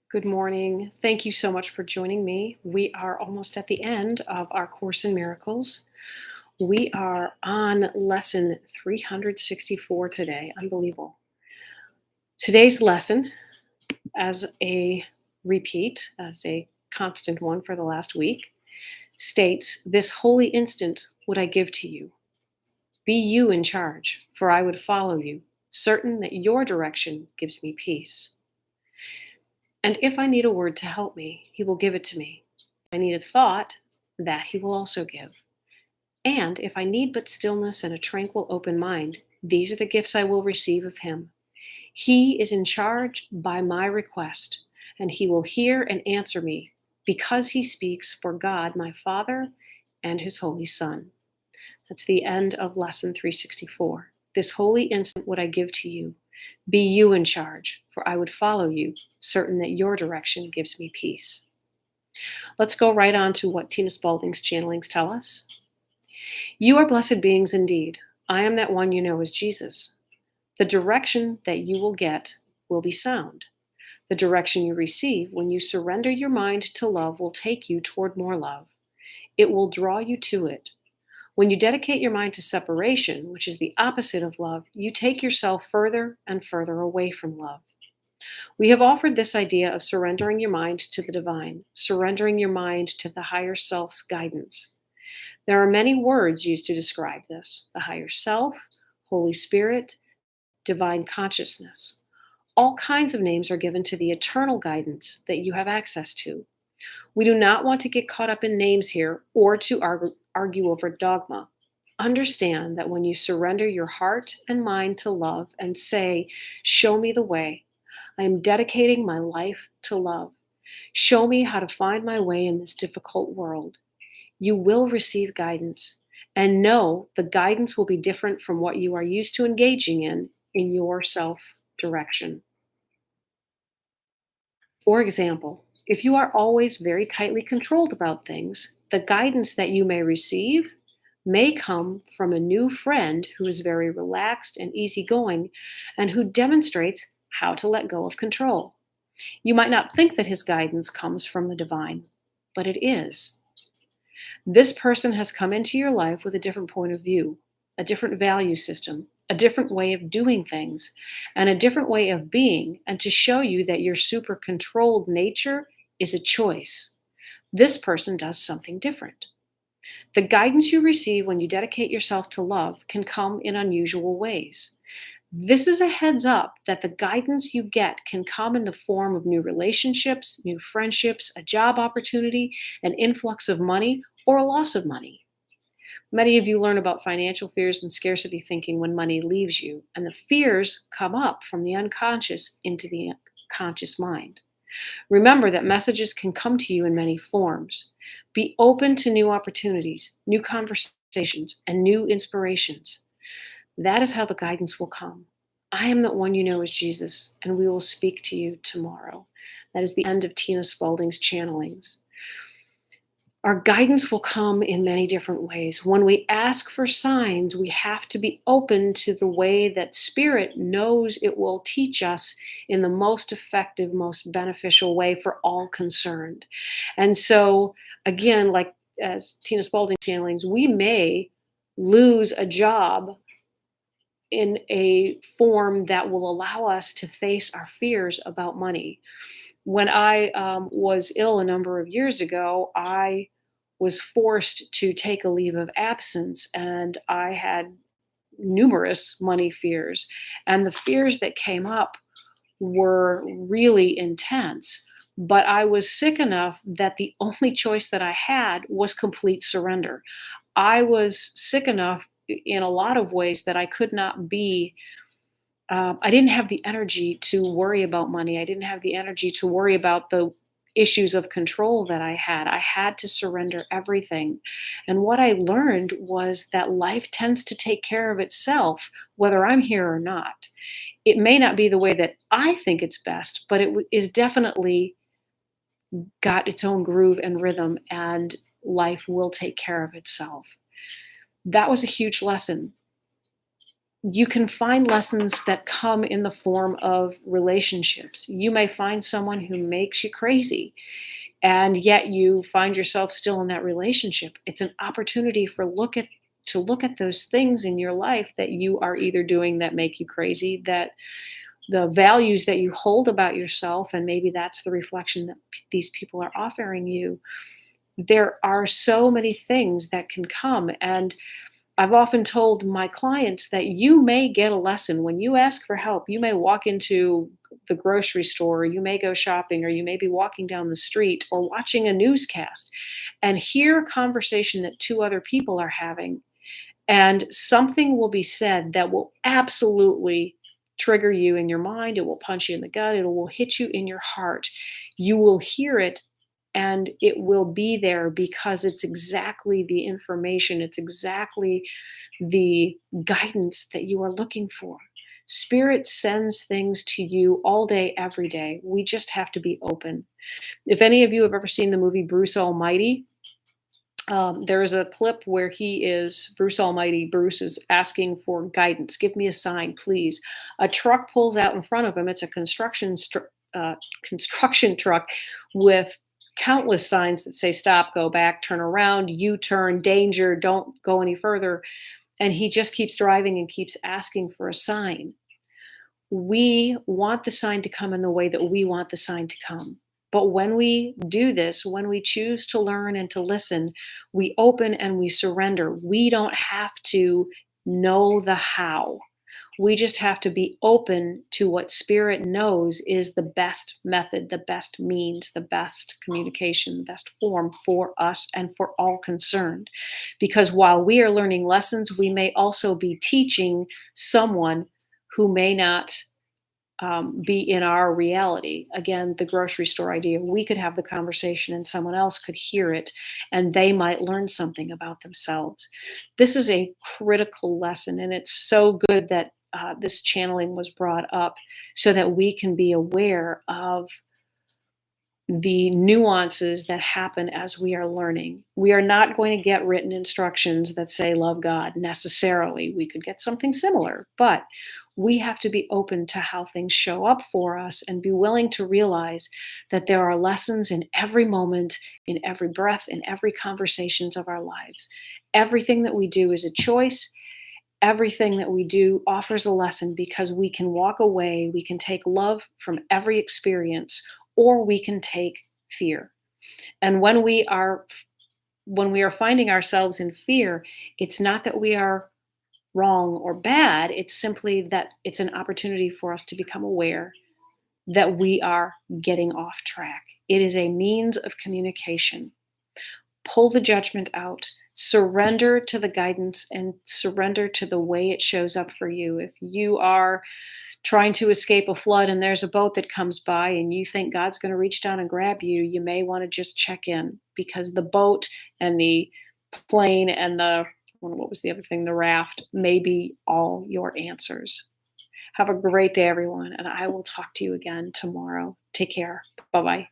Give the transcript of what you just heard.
Good morning. Thank you so much for joining me. We are almost at the end of our Course in Miracles. We are on lesson 364 today. Unbelievable. Today's lesson, as a repeat, as a constant one for the last week, states, "This holy instant would I give to you. Be you in charge, for I would follow you, certain that your direction gives me peace. And if I need a word to help me, he will give it to me. If I need a thought, that he will also give. And if I need but stillness and a tranquil open mind, these are the gifts I will receive of him. He is in charge by my request, and he will hear and answer me, because he speaks for God my Father and his Holy Son." That's the end of lesson 364. "This holy instant would I give to you. Be you in charge, for I would follow you, certain that your direction gives me peace." Let's go right on to what Tina Spalding's channelings tell us. "You are blessed beings indeed. I am that one you know as Jesus. The direction that you will get will be sound. The direction you receive when you surrender your mind to love will take you toward more love. It will draw you to it. When you dedicate your mind to separation, which is the opposite of love, you take yourself further and further away from love. We have offered this idea of surrendering your mind to the divine, surrendering your mind to the higher self's guidance. There are many words used to describe this: the higher self, Holy Spirit, divine consciousness. All kinds of names are given to the eternal guidance that you have access to. We do not want to get caught up in names here or to argue over dogma. Understand that when you surrender your heart and mind to love and say, "Show me the way. I am dedicating my life to love. Show me how to find my way in this difficult world," you will receive guidance. And know the guidance will be different from what you are used to engaging in your self direction. For example, if you are always very tightly controlled about things, the guidance that you may receive may come from a new friend who is very relaxed and easygoing and who demonstrates how to let go of control. You might not think that his guidance comes from the divine, but it is. This person has come into your life with a different point of view, a different value system, a different way of doing things, and a different way of being, and to show you that your super controlled nature is a choice. This person does something different. The guidance you receive when you dedicate yourself to love can come in unusual ways. This is a heads up that the guidance you get can come in the form of new relationships, new friendships, a job opportunity, an influx of money, or a loss of money. Many of you learn about financial fears and scarcity thinking when money leaves you, and the fears come up from the unconscious into the conscious mind. Remember that messages can come to you in many forms. Be open to new opportunities, new conversations, and new inspirations. That is how the guidance will come. I am that one you know as Jesus, and we will speak to you tomorrow. That is the end of Tina Spalding's channelings. Our guidance will come in many different ways. When we ask for signs, we have to be open to the way that Spirit knows it will teach us in the most effective, most beneficial way for all concerned. And so, again, like as Tina Spalding channelings, we may lose a job in a form that will allow us to face our fears about money. When I was ill a number of years ago, I was forced to take a leave of absence, and I had numerous money fears. And the fears that came up were really intense. But I was sick enough that the only choice that I had was complete surrender. I was sick enough in a lot of ways that I could not be I didn't have the energy to worry about money. I didn't have the energy to worry about the issues of control that I had. I had to surrender everything. And what I learned was that life tends to take care of itself, whether I'm here or not. It may not be the way that I think it's best, but it is definitely got its own groove and rhythm, and life will take care of itself. That was a huge lesson. You can find lessons that come in the form of relationships. You may find someone who makes you crazy, and yet you find yourself still in that relationship. It's an opportunity to look at those things in your life that you are either doing that make you crazy, that the values that you hold about yourself, and maybe that's the reflection that these people are offering you. There are so many things that can come, and I've often told my clients that you may get a lesson when you ask for help. You may walk into the grocery store, or you may go shopping, or you may be walking down the street or watching a newscast and hear a conversation that two other people are having. And something will be said that will absolutely trigger you in your mind. It will punch you in the gut. It will hit you in your heart. You will hear it, and it will be there because it's exactly the information, it's exactly the guidance that you are looking for. Spirit sends things to you all day, every day. We just have to be open. If any of you have ever seen the movie Bruce Almighty, there is a clip where Bruce Almighty. Bruce is asking for guidance. Give me a sign, please. A truck pulls out in front of him. It's a construction truck with countless signs that say stop, go back, turn around, U-turn, danger, don't go any further. And he just keeps driving and keeps asking for a sign. We want the sign to come in the way that we want the sign to come. But when we do this, when we choose to learn and to listen, we open and we surrender. We don't have to know the how. We just have to be open to what Spirit knows is the best method, the best means, the best communication, the best form for us and for all concerned. Because while we are learning lessons, we may also be teaching someone who may not be in our reality. Again, the grocery store idea. We could have the conversation and someone else could hear it, and they might learn something about themselves. This is a critical lesson, and it's so good that this channeling was brought up so that we can be aware of the nuances that happen as we are learning. We are not going to get written instructions that say love God necessarily. We could get something similar, but we have to be open to how things show up for us and be willing to realize that there are lessons in every moment, in every breath, in every conversations of our lives. Everything that we do is a choice. Everything that we do offers a lesson because we can walk away, we can take love from every experience, or we can take fear. And when we are finding ourselves in fear, it's not that we are wrong or bad, it's simply that it's an opportunity for us to become aware that we are getting off track. It is a means of communication. Pull the judgment out, surrender to the guidance, and surrender to the way it shows up for you. If you are trying to escape a flood and there's a boat that comes by and you think God's going to reach down and grab you, you may want to just check in, because the boat and the plane and what was the other thing? The raft may be all your answers. Have a great day, everyone, and I will talk to you again tomorrow. Take care. Bye-bye.